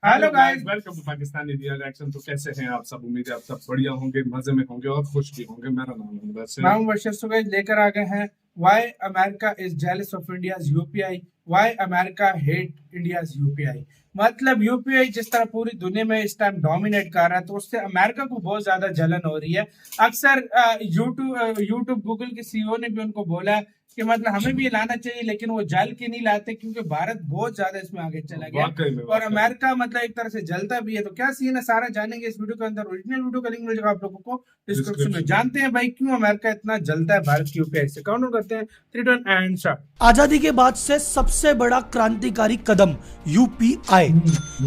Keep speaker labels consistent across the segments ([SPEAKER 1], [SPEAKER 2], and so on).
[SPEAKER 1] Hello guys,
[SPEAKER 2] welcome to Pakistani real action. तो कैसे हैं आप सब? उम्मीद है आप सब बढ़िया होंगे, मजे में होंगे और खुश भी होंगे। मेरा नाम है वैसे
[SPEAKER 1] मैं हूं बशीर। तो गाइस लेकर आ गए हैं why America is jealous of India's UPI, why America hate India's UPI. मतलब यूपीआई जिस तरह पूरी दुनिया में इस टाइम डोमिनेट कर रहा है, तो उससे अमेरिका को बहुत ज्यादा जलन हो रही है। अक्सर यूट्यूब गूगल के सीईओ ने भी उनको बोला है कि मतलब हमें भी ये लाना चाहिए, लेकिन वो जल के नहीं लाते क्योंकि भारत बहुत ज्यादा इसमें आगे चला गया
[SPEAKER 2] वाकई में
[SPEAKER 1] और अमेरिका मतलब एक तरह से जलता भी है। तो क्या सीन है सारा जानेंगे इस वीडियो के अंदर। ओरिजिनल वीडियो का लिंक मिलेगा आप लोगों को डिस्क्रिप्शन में। जानते हैं भाई क्यों अमेरिका इतना जलता है भारत की यूपीआई से। काउंट करते हैं 3 2 एंड स्टार्ट।
[SPEAKER 3] आजादी के बाद से सबसे बड़ा क्रांतिकारी कदम यूपीआई।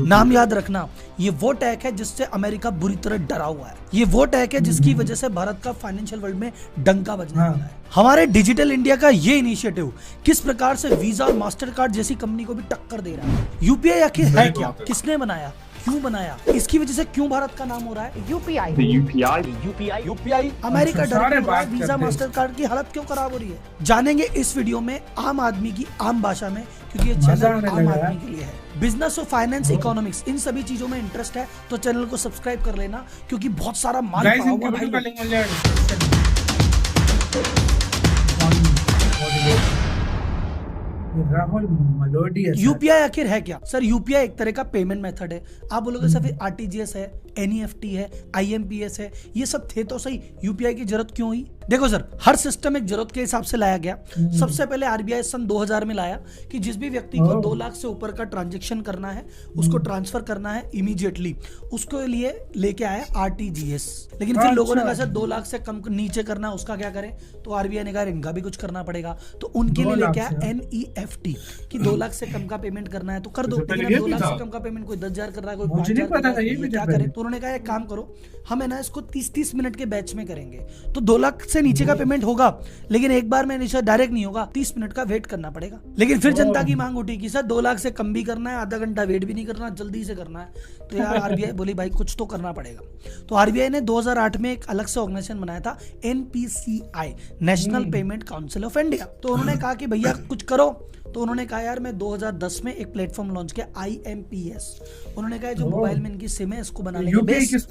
[SPEAKER 3] नाम याद रखना, ये वो टैग है जिससे अमेरिका बुरी तरह डरा हुआ है। ये वो टैग है जिसकी वजह से भारत का फाइनेंशियल वर्ल्ड में डंका बजने वाला है। हमारे डिजिटल इंडिया का ये इनिशिएटिव किस प्रकार से वीजा और मास्टर कार्ड जैसी कंपनी को भी टक्कर दे रहा है। यूपीआई आखिर है क्या, किसने बनाया, क्यों बनाया, इसकी वजह से क्यों भारत का नाम हो रहा है यूपीआई। अमेरिका डर के बाद वीजा मास्टर कार्ड की हालत क्यों खराब हो रही है, जानेंगे इस वीडियो में आम आदमी की आम भाषा में, क्योंकि ये चैनल आम आदमी के लिए है। बिजनेस और फाइनेंस, इकोनॉमिक्स, इन सभी चीजों में इंटरेस्ट है तो चैनल को सब्सक्राइब कर लेना, क्योंकि बहुत सारा माल पाओगे भाई।
[SPEAKER 1] राहुल मलोडिया।
[SPEAKER 3] यूपीआई आखिर है क्या सर? यूपीआई एक तरह का पेमेंट मेथड है। आप बोलोगे सर फिर आरटीजीएस है, एनईएफटी है, आईएमपीएस है, ये सब थे तो सही, यूपीआई की जरूरत क्यों हुई? देखो सर, हर सिस्टम एक जरूरत के हिसाब से लाया गया। सबसे पहले आरबीआई सन 2000 में लाया कि जिस भी व्यक्ति को 2 लाख से ऊपर का ट्रांजैक्शन करना है, उसको ट्रांसफर करना है इमीडिएटली, उसके लिए लेके आया आरटीजीएस। लेकिन फिर लोगों ने कहा सर 2 लाख से कम नीचे करना है, उसका क्या करें? तो आरबीआई ने कहा इनका भी कुछ करना पड़ेगा, तो उनके लिए लेके आया एनईएफटी कि 2 लाख से कम का पेमेंट करना है तो कर दो। लेकिन 2 लाख से कम का पेमेंट कोई 10,000 कर रहा है, कोई 5,000 कर रहा है, क्या करें? तो उन्होंने कहा एक काम करो, हम है ना इसको 30-30 मिनट के बैच में करेंगे, तो 2 लाख से नीचे का पेमेंट होगा, लेकिन एक बार में डायरेक्ट नहीं होगा, 30 मिनट का वेट करना पड़ेगा। लेकिन फिर जनता की मांग उठी कि सर 2 लाख से कम भी करना है, आधा घंटा वेट भी नहीं करना, जल्दी से करना है। तो यार आरबीआई बोली भाई कुछ तो करना पड़ेगा। तो आरबीआई ने 2008 में एक अलग से ऑर्गेनाइजेशन बनाया था, NPCI, national payment council of India. तो उन्होंने कहा कि भैया कुछ करो। तो उन्होंने कहा यार मैं 2010 में एक प्लेटफॉर्म लॉन्च किया, आईएमपीएस। उन्होंने कहा जो मोबाइल में इनकी सिम है इसको बनाने के बेस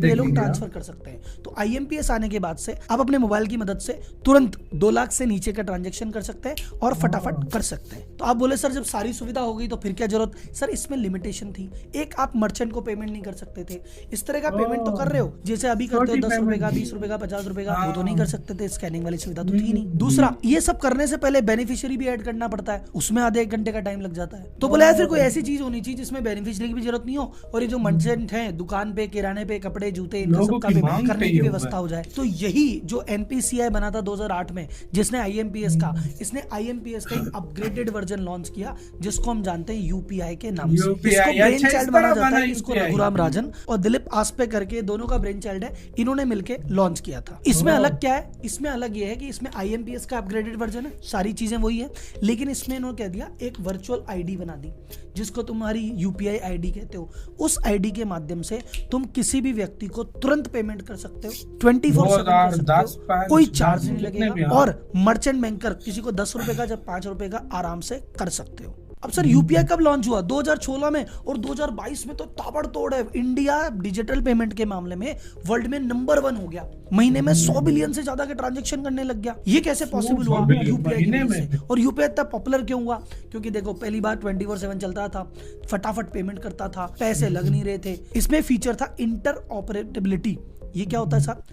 [SPEAKER 3] पे लोग ट्रांसफर कर सकते हैं। तो आईएमपीएस आने के बाद से आप अपने मोबाइल की मदद से तुरंत 2 लाख से नीचे का ट्रांजैक्शन कर सकते हैं और फटाफट कर सकते हैं। तो आप बोले सर जब सारी सुविधा हो गई तो फिर क्या जरूरत? सर इसमें लिमिटेशन थी। एक, आप मर्चेंट को पेमेंट नहीं कर सकते थे। इस तरह का पेमेंट तो कर रहे हो जैसे अभी करते हो 10 रुपए का, 20 रुपए का, 50 रुपए का, वो तो नहीं कर सकते थे, स्कैनिंग वाली सुविधा तो थी नहीं। दूसरा, ये सब करने से पहले बेनिफिशियरी भी ऐड करना पड़ता है, उसमें आधे 1 घंटे का टाइम लग जाता है। तो बोला यार फिर कोई ऐसी चीज होनी चाहिए जिसमें बेनिफिशियरी की भी जरूरत नहीं हो और ये जो मर्चेंट है दुकान पे, किराने पे, कपड़े, जूते, इनका सबका पेमेंट करने की व्यवस्था हो जाए। तो यही जो एनपीसीआई बना था 2008 में, जिसने आईएमपीएस का, इसने आईएमपीएस का एक अपग्रेडेड वर्जन लॉन्च किया जिसको हम जानते हैं यूपीआई के नाम से। इसको ब्रेन चाइल्ड माना जाता है, इसको रघुराम राजन और दिलीप आस्पे करके दोनों का ब्रेन चाइल्ड है, इन्होंने मिलकर लॉन्च किया था। इसमें अलग क्या है? इसमें अलग ये है कि इसमें आईएमपीएस का अपग्रेडेड वर्जन है, सारी चीजें वही है, लेकिन इसमें इन्होंने कह दिया एक वर्चुअल आईडी बना दी जिसको तुम्हारी यूपीआई आईडी कहते हो। उस आईडी के माध्यम से तुम किसी भी व्यक्ति को तुरंत पेमेंट कर सकते हो, 24/7 कर सकते हो, कोई चार्ज नहीं लगेगा। और मर्चेंट बैंकर किसी को 10 रुपए का जब 5 रुपए का आराम से कर सकते हो। अब सर यूपीआई कब लॉन्च हुआ? 2016 में, और 2022 में तो ताबड़तोड़ है। इंडिया डिजिटल पेमेंट के मामले में वर्ल्ड में नंबर 1 हो गया। महीने में 100 बिलियन से ज्यादा के ट्रांजैक्शन करने लग गया। ये कैसे पॉसिबल हुआ? यूपीआई की वजह से। और यूपीआई इतना पॉपुलर क्यों हुआ? क्योंकि देखो पहली बार 24/7 चलता था, फटाफट पेमेंट करता था, पैसे लग नहीं रहे थे। इसमें फीचर था इंटर ऑपरेटेबिलिटी। ये क्या होता है साहब?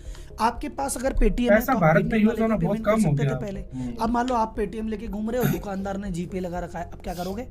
[SPEAKER 3] आपके पास अगर पेटीएम है तो
[SPEAKER 1] भारत में यूज होना बहुत कम हो गया
[SPEAKER 3] पहले। अब मान लो आप पेटीएम लेके घूम रहे हो, दुकानदार ने जीपे लगा रखा है, अब क्या करोगे?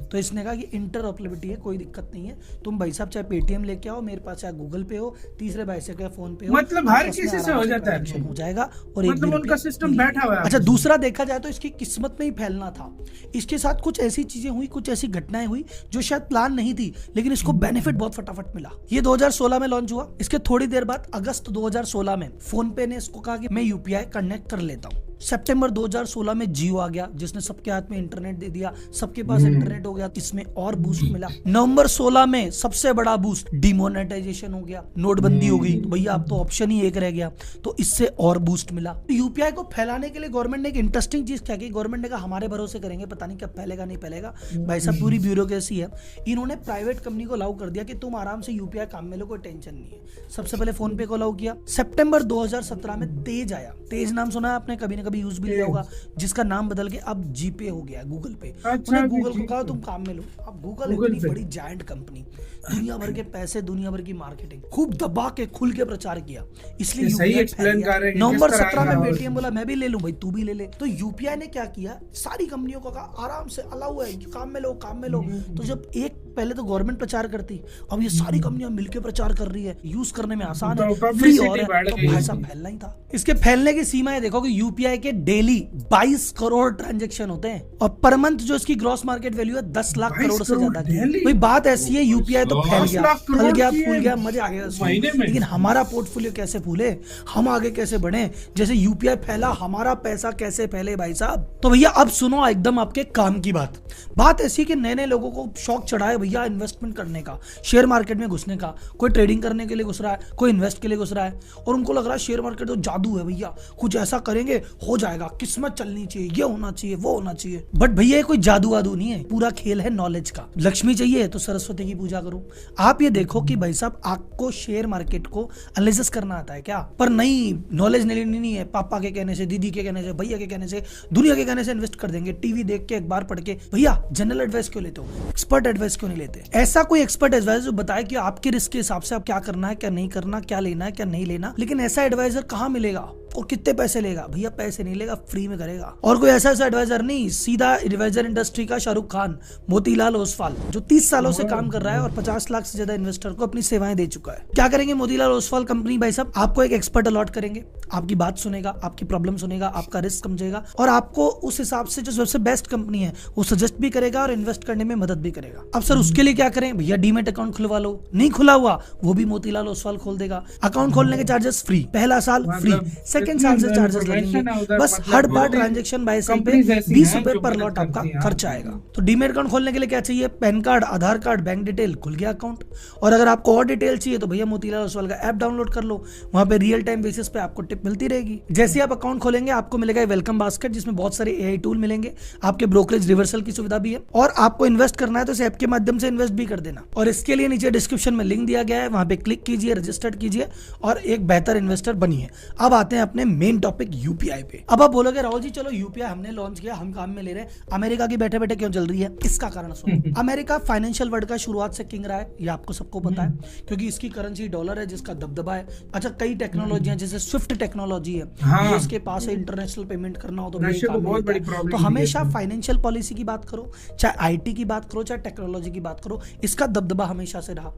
[SPEAKER 3] तो इसने कहा कि इंटर ऑपरेबिलिटी है, कोई दिक्कत नहीं है, तुम भाई साहब चाहे पेटीएम लेके आओ, मेरे पास चाहे गूगल पे हो, तीसरे भाई से फोन पे हो,
[SPEAKER 1] मतलब हर किसी से हो जाता है,
[SPEAKER 3] हो जाएगा और
[SPEAKER 1] मतलब उनका सिस्टम बैठा हुआ है।
[SPEAKER 3] अच्छा, दूसरा देखा जाए तो इसकी किस्मत में ही फैलना था। इसके साथ कुछ ऐसी चीजें हुई, कुछ ऐसी घटनाएं हुई जो शायद प्लान नहीं थी, लेकिन इसको बेनिफिट बहुत फटाफट मिला। ये 2016 में लॉन्च हुआ। इसके थोड़ी देर बाद अगस्त 2016 में फोन पे ने इसको कहा कि मैं यूपीआई कनेक्ट कर लेता हूँ। सितंबर 2016 में जियो आ गया, जिसने सबके हाथ में इंटरनेट दे दिया, सबके पास इंटरनेट हो गया, इसमें और बूस्ट मिला। नवंबर 16 में सबसे बड़ा बूस्ट डिमोनेटाइजेशन हो गया, नोटबंदी हो गई, तो भैया अब तो ऑप्शन ही एक रह गया, तो इससे और बूस्ट मिला। यूपीआई को फैलाने के लिए गवर्नमेंट ने एक इंटरेस्टिंग चीज क्या की, गवर्नमेंट ने कहा हमारे भरोसे करेंगे, पता नहीं कब फैलेगा नहीं फैलेगा, भाई साहब पूरी ब्यूरोक्रेसी है। इन्होंने प्राइवेट कंपनी को अलाउ कर दिया कि तुम आराम से यूपीआई काम में लो, कोई टेंशन नहीं है। सबसे पहले फोन पे को अलाउ किया। सितंबर 2017 में तेज आया। तेज नाम सुना है आपने, कभी ना कभी यूज भी लिया होगा, जिसका नाम बदल के अब जीपे हो गया, गूगल पे। उन्होंने गूगल को कहा तुम काम में लो। अब गूगल इतनी बड़ी जायंट कंपनी, दुनिया भर के पैसे, दुनिया भर की मार्केटिंग, खूब दबा के खुल के प्रचार किया, इसलिए यूपीआई फैल गया। नवंबर 17 में पेटीएम बोला मैं भी ले लूं, भाई तू भी ले ले। तो यूपीआई ने क्या किया, सारी कंपनियों को कहा आराम से अलाउ है, काम में लो काम में लो। तो जब एक पहले तो गवर्नमेंट प्रचार करती, अब ये सारी कंपनियां मिलकर प्रचार कर रही है, यूज करने में आसान है, फ्री और है, तो भाई साहब फैलना ही था। इसके फैलने की सीमाएं देखो कि यूपीआई के डेली 22 करोड़ ट्रांजैक्शन होते हैं और पर मंथ जो इसकी ग्रॉस मार्केट वैल्यू है 10 लाख करोड़ से ज्यादा की। भाई बात ऐसी है, यूपीआई तो फैल गया, फल गया, फूल गया, मजे आ गए, लेकिन हमारा पोर्टफोलियो कैसे फूले, हम आगे कैसे बढ़े, जैसे यूपीआई फैला हमारा पैसा कैसे फैले भाई साहब। तो भैया अब सुनो एकदम आपके काम की बात ऐसी कि नए नए लोगों को शौक चढ़ा है भैया इन्वेस्टमेंट करने का, शेयर मार्केट में घुसने का। कोई ट्रेडिंग करने के लिए घुस रहा है, कोई इन्वेस्ट के लिए घुस रहा है, और उनको लग रहा है शेयर मार्केट तो जादू है भैया, कुछ ऐसा करेंगे हो जाएगा, किस्मत चलनी चाहिए, ये होना चाहिए, वो होना चाहिए। बट भैया ये कोई जादू वादू नहीं है, पूरा खेल है नॉलेज का। लक्ष्मी चाहिए तो सरस्वती की पूजा करो। आप ये देखो कि भाई साहब आपको शेयर मार्केट को एनालिसिस करना आता है क्या, पर नहीं, नॉलेज लेनी नहीं है, पापा के कहने से, दीदी के कहने से, भैया के कहने से, दुनिया के कहने से इन्वेस्ट कर देंगे, टीवी देख के, अखबार पढ़ के। भैया जनरल एडवाइस क्यों लेते हो, एक्सपर्ट एडवाइस क्यों नहीं लेते? ऐसा कोई एक्सपर्ट एडवाइजर जो बताए कि आपके रिस्क के हिसाब से आप क्या करना है, क्या नहीं करना, क्या लेना है, क्या नहीं लेना। लेकिन ऐसा एडवाइजर कहाँ मिलेगा और कितने पैसे लेगा? भैया पैसे नहीं लेगा, फ्री में करेगा। और कोई ऐसा एडवाइजर नहीं, सीधा एडवाइजर इंडस्ट्री का शाहरुख खान, मोतीलाल ओसवाल, जो 30 सालों से काम कर रहा है और 50 लाख से ज्यादा इन्वेस्टर को अपनी सेवाएं दे चुका है। क्या करेंगे मोतीलाल ओसवाल कंपनी भाई साहब, आपको एक एक्सपर्ट अलॉट करेंगे, आपकी बात सुनेगा, आपकी प्रॉब्लम सुनेगा, आपका रिस्क समझेगा और आपको उस हिसाब से जो सबसे बेस्ट कंपनी है वो सजेस्ट भी करेगा और इन्वेस्ट करने में मदद भी करेगा। अब सर उसके लिए क्या करें? भैया डीमेट अकाउंट खुलवा लो, नहीं खुला हुआ वो भी मोतीलाल ओसवाल खोल देगा। अकाउंट खोलने के चार्जेस फ्री, पहला साल फ्री, सेकंड साल से चार्जेस लगेंगे। बस हर बार ट्रांजैक्शन बाय सेल पे 20 रुपए पर लॉट आपका खर्चा आएगा। तो डीमेट अकाउंट खोलने के लिए क्या चाहिए? पैन कार्ड, आधार कार्ड, बैंक डिटेल, खुल गया अकाउंट। और अगर आपको और डिटेल चाहिए तो भैया मोतीलाल ओसवाल का ऐप डाउनलोड कर लो, वहां पे रियल टाइम बेसिस पे आपको टिप मिलती रहेगी। जैसे आप अकाउंट खोलेंगे आपको मिलेगा वेलकम बास्केट, जिसमें बहुत सारे एआई टूल मिलेंगे, आपके ब्रोकरेज रिवर्सल की सुविधा भी है, और आपको इन्वेस्ट करना है तो इस ऐप के माध्यम से इन्वेस्ट भी कर देना। और इसके लिए नीचे डिस्क्रिप्शन में लिंक दिया गया है, वहां पे क्लिक कीजिए, रजिस्टर्ड कीजिए और एक बेहतर इन्वेस्टर बनिए। अब आते हैं अपने मेन टॉपिक यूपीआई पे। अब आप बोलोगे राहुल जी चलो यूपीआई हमने लॉन्च किया, हम काम में ले रहे हैं, अमेरिका की बैठे बैठे क्यों चल रही है? इसका कारण सुनो। अमेरिका फाइनेंशियल वर्ल्ड का शुरुआत से किंग रहा है, ये आपको सबको पता है, क्योंकि इसकी करेंसी डॉलर है जिसका दबदबा है। अच्छा कई टेक्नोलॉजी जैसे स्विफ्ट टेक्नोलॉजी है, ये इसके पास है, इंटरनेशनल पेमेंट करना हो तो बहुत बड़ी प्रॉब्लम। तो हमेशा फाइनेंशियल पॉलिसी की बात करो, चाहे आईटी की बात करो, चाहे टेक्नोलॉजी की बात करो, इसका दबदबा हमेशा से रहा।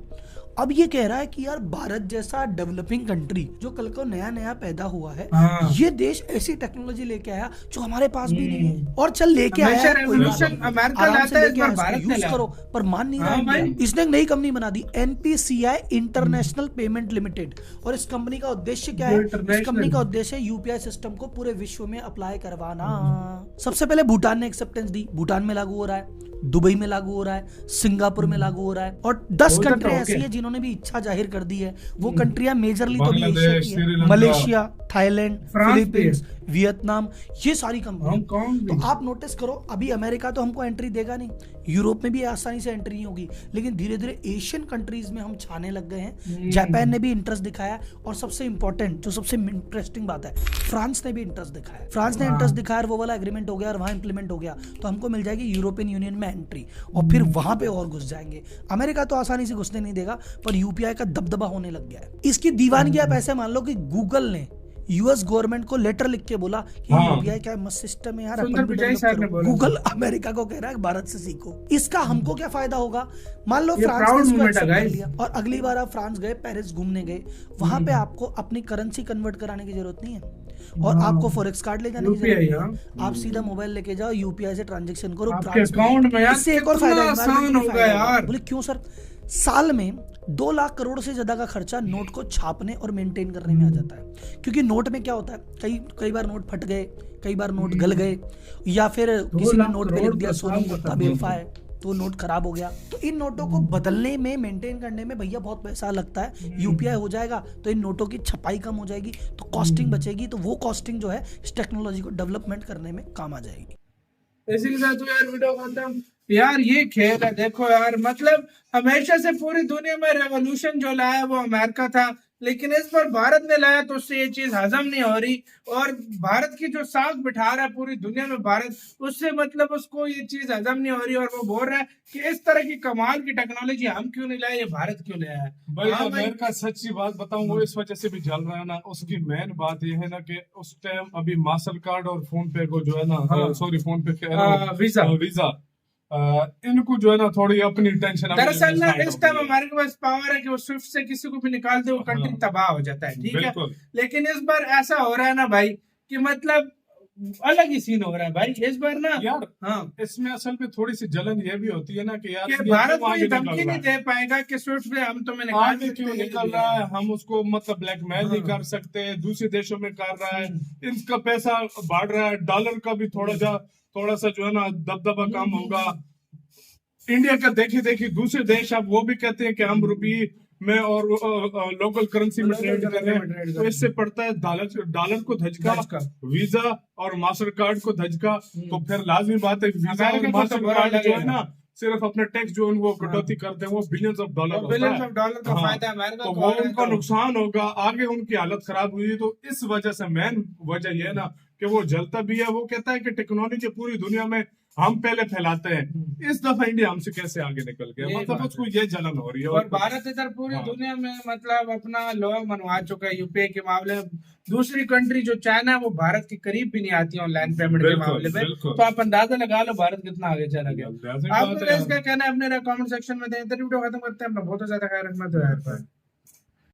[SPEAKER 3] अब ये कह रहा है कि यार भारत जैसा डेवलपिंग कंट्री जो कल को नया नया पैदा हुआ है, ये देश ऐसी टेक्नोलॉजी लेके आया जो हमारे पास भी नहीं है, और चल लेके आया
[SPEAKER 1] अमेरिका लाता है, इस बार भारत ने
[SPEAKER 3] यूज करो, पर मान नहीं रहा। इसने एक नई कंपनी बना दी, एनपीसीआई इंटरनेशनल पेमेंट लिमिटेड। और इस कंपनी का उद्देश्य क्या है? इस कंपनी का उद्देश्य यूपीआई सिस्टम को पूरे विश्व में अप्लाई करवाना। सबसे पहले भूटान ने एक्सेप्टेंस दी, भूटान में लागू हो रहा है, दुबई में लागू हो रहा है, सिंगापुर में लागू हो रहा है, और 10 कंट्री ऐसी है जिन्होंने भी इच्छा जाहिर कर दी है। वो कंट्रियां मेजरली तो एशिया की है, मलेशिया, थाईलैंड, फिलीपींस, वियतनाम, ये सारी कंपनी। तो आप नोटिस करो अभी अमेरिका तो हमको एंट्री देगा नहीं, यूरोप में भी आसानी से एंट्री नहीं होगी, लेकिन धीरे धीरे एशियन कंट्रीज में हम छाने लग गए हैं। जापान ने भी इंटरेस्ट दिखाया, और सबसे इंपॉर्टेंट जो सबसे इंटरेस्टिंग बात है, फ्रांस ने भी इंटरेस्ट दिखाया। फ्रांस ने इंटरेस्ट दिखाया, वो वाला एग्रीमेंट हो गया और वहां इंप्लीमेंट हो गया, तो हमको मिल जाएगी यूरोपियन यूनियन में एंट्री, और फिर वहां पे और घुस जाएंगे। अमेरिका तो आसानी से घुसने नहीं देगा, पर यूपीआई का दबदबा होने लग गया है। इसकी दीवानगी आप ऐसे मान लो कि गूगल ने यूएस गवर्नमेंट को लेटर लिख के बोला कि यूपीआई क्या मस्त सिस्टम है यार, अपन भी डेवलप करो। गूगल अमेरिका को कह रहा है भारत से सीखो। इसका हमको क्या फायदा होगा? मान लो फ्रांस ने इसको एक्सेप्ट कर लिया और अगली बार आप फ्रांस गए, पेरिस घूमने गए, वहां पे आपको अपनी करेंसी कन्वर्ट कराने की जरूरत नहीं है, और
[SPEAKER 1] हाँ।
[SPEAKER 3] आपको फॉरेक्स कार्ड ले जाने की
[SPEAKER 1] यूपीआई,
[SPEAKER 3] जरूरत
[SPEAKER 1] हाँ।
[SPEAKER 3] नहीं। आप सीधा मोबाइल लेके जाओ, यूपीआई से ट्रांजेक्शन करो
[SPEAKER 1] आपके
[SPEAKER 3] branch में।
[SPEAKER 1] अकाउंट में यार
[SPEAKER 3] इससे एक और
[SPEAKER 1] कितना
[SPEAKER 3] फायदा
[SPEAKER 1] आसान
[SPEAKER 3] environment
[SPEAKER 1] हो
[SPEAKER 3] में
[SPEAKER 1] गया
[SPEAKER 3] फायदा होगा।
[SPEAKER 1] यार।
[SPEAKER 3] बोले क्यों सर? साल में 2 लाख करोड़ से ज्यादा का खर्चा नोट को छापने और मेंटेन करने में आ जाता है, क्योंकि नोट में क्या होता है, कई बार नोट फट गए, कई बार नोट गल गए, या फिर किसी ने
[SPEAKER 1] लाख
[SPEAKER 3] नोट पे लिख
[SPEAKER 1] करोड़
[SPEAKER 3] दिया
[SPEAKER 1] का
[SPEAKER 3] सोनम
[SPEAKER 1] साल
[SPEAKER 3] गुप्ता
[SPEAKER 1] बता
[SPEAKER 3] बेवफा है, तो नोट खराब हो गया। तो इन नोटों को बदलने में, मेंटेन करने में भैया बहुत पैसा लगता है। यूपीआई हो जाएगा तो इन नोटों की छपाई कम हो जाएगी, तो कॉस्टिंग बचेगी, तो वो कॉस्टिंग जो है इस टेक्नोलॉजी को डेवलपमेंट करने में काम आ जाएगी।
[SPEAKER 1] इसी के साथ तो यार वीडियो खत्म। यार ये खेल है, देखो यार, मतलब हमेशा से पूरी दुनिया में रेवोल्यूशन जो लाया वो अमेरिका था, लेकिन इस बार भारत ने लाया तो उससे ये चीज हजम नहीं हो रही। और भारत की जो साख बिठा रहा है पूरी दुनिया में भारत, उससे मतलब उसको ये चीज हजम नहीं हो रही, और वो बोल रहा है कि इस तरह की कमाल की टेक्नोलॉजी हम क्यों नहीं लाए, ये भारत क्यों ले आया।
[SPEAKER 2] भाई
[SPEAKER 1] हाँ भाई।
[SPEAKER 2] अमेरिका सच्ची बात बताऊं वो इस वजह से भी जल रहा है ना, उसकी मेन बात ये है ना कि उस टाइम अभी मास्टर कार्ड और फोन पे को जो है ना,
[SPEAKER 1] हाँ।
[SPEAKER 2] सॉरी फोन पे कह रहा हूं,
[SPEAKER 1] वीजा।
[SPEAKER 2] वीजा इनको जो है ना थोड़ी अपनी टेंशन
[SPEAKER 1] दरअसल ना इस टाइम हमारे पास पावर है कि वो स्विफ्ट से किसी को भी निकाल दे, वो कंट्री
[SPEAKER 2] हाँ।
[SPEAKER 1] तबाह हो जाता है, ठीक है।
[SPEAKER 2] बिल्कुल।
[SPEAKER 1] लेकिन इस बार ऐसा हो रहा है ना भाई कि मतलब अलग ही सीन हो रहा है भाई इस बार ना।
[SPEAKER 2] यार
[SPEAKER 1] हाँ,
[SPEAKER 2] इसमें असल में थोड़ी सी जलन ये भी होती है ना कि यार
[SPEAKER 1] कि
[SPEAKER 2] ये
[SPEAKER 1] भारत
[SPEAKER 2] क्यों
[SPEAKER 1] को ये
[SPEAKER 2] आगे
[SPEAKER 1] धमकी
[SPEAKER 2] निकल
[SPEAKER 1] नहीं
[SPEAKER 2] रहा है?
[SPEAKER 1] दे पाएगा कि स्विफ्ट से हम तुम्हें निकाल
[SPEAKER 2] आगे
[SPEAKER 1] सकते
[SPEAKER 2] क्यों
[SPEAKER 1] हैं,
[SPEAKER 2] निकल रहा है, हम उसको मतलब ब्लैकमेल नहीं
[SPEAKER 1] हाँ।
[SPEAKER 2] कर सकते, दूसरे देशों में कर रहा है, इनका पैसा बढ़ रहा है, डॉलर का भी थोड़ा सा जो है ना दबदबा कम होगा। इंडिया का देखी दूसरे देश अब वो भी कहते हैं कि हम रुपये में और लोकल करेंसी में ट्रेड कर रहे हैं, तो इससे पड़ता है डॉलर को धचका,
[SPEAKER 1] धचका।
[SPEAKER 2] वीजा और मास्टर कार्ड को धचका। तो फिर लाजमी बात है वीजा और
[SPEAKER 1] अमेरिका को तो
[SPEAKER 2] मास्टर
[SPEAKER 1] बुरा
[SPEAKER 2] कार्ड जो है
[SPEAKER 1] लगेगा।
[SPEAKER 2] ना सिर्फ अपने टैक्स जो है वो कटौती करते हैं, वो बिलियंस ऑफ डॉलर होता
[SPEAKER 1] बिलियंस
[SPEAKER 2] है।
[SPEAKER 1] ऑफ डॉलर का
[SPEAKER 2] हाँ,
[SPEAKER 1] फायदा अमेरिका
[SPEAKER 2] तो
[SPEAKER 1] को
[SPEAKER 2] वो
[SPEAKER 1] हो रहा है,
[SPEAKER 2] उनको
[SPEAKER 1] तो-
[SPEAKER 2] नुकसान होगा, आगे उनकी हालत खराब हुई। तो इस वजह से मेन वजह ये है ना कि वो जलता भी है, वो कहता है कि टेक्नोलॉजी पूरी दुनिया में हम पहले फैलाते हैं, इस दफा इंडिया हमसे कैसे आगे निकल गया,
[SPEAKER 1] यही
[SPEAKER 2] मतलब
[SPEAKER 1] बात
[SPEAKER 2] उसको ये जलन हो रही है।
[SPEAKER 1] और भारत इधर पूरी
[SPEAKER 2] हाँ।
[SPEAKER 1] दुनिया में मतलब अपना लोहा मनवा चुका है यूपीआई के मामले में। दूसरी कंट्री जो चाइना है वो भारत के करीब भी नहीं आती ऑनलाइन पेमेंट के
[SPEAKER 2] बिल्कुल,
[SPEAKER 1] मामले में।
[SPEAKER 2] बिल्कुल।
[SPEAKER 1] तो आप अंदाजा लगा लो भारत कितना आगे चला गया।
[SPEAKER 2] लाज़िम
[SPEAKER 1] आप
[SPEAKER 2] बात
[SPEAKER 1] लोग
[SPEAKER 2] है।
[SPEAKER 1] इसका कहना है अपने कमेंट सेक्शन में दें। वीडियो खत्म करते हैं, अपना बहुत ज्यादा ख्याल रखना तो यार।